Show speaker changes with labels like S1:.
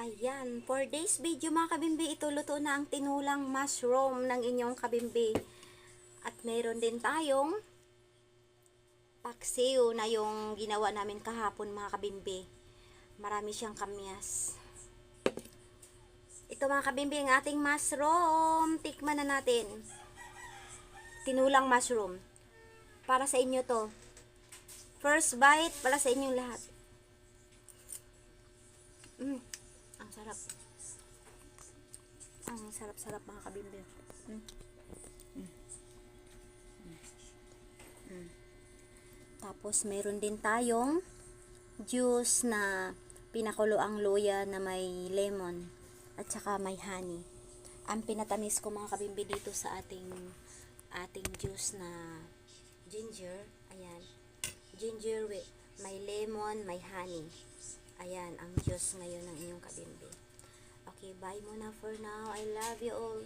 S1: Ayan, for days video mga kabimbi, ito luto na ang tinulang mushroom ng inyong kabimbi. At meron din tayong paksiw na yung ginawa namin kahapon mga kabimbi. Marami siyang kamyas. Ito mga kabimbi, ang ating mushroom. Tikman na natin. Tinulang mushroom. Para sa inyo to. First bite, para sa inyong lahat. Ang sarap. Ang sarap-sarap mga kabimbi. Tapos meron din tayong juice na pinakulo ang luya na may lemon at saka may honey. Ang pinatamis ko mga kabimbi dito sa ating juice na ginger. Ayan. Ginger with may lemon, may honey. Ayan, ang juice ngayon ng inyong kabimbi. Okay, bye muna for now. I love you all.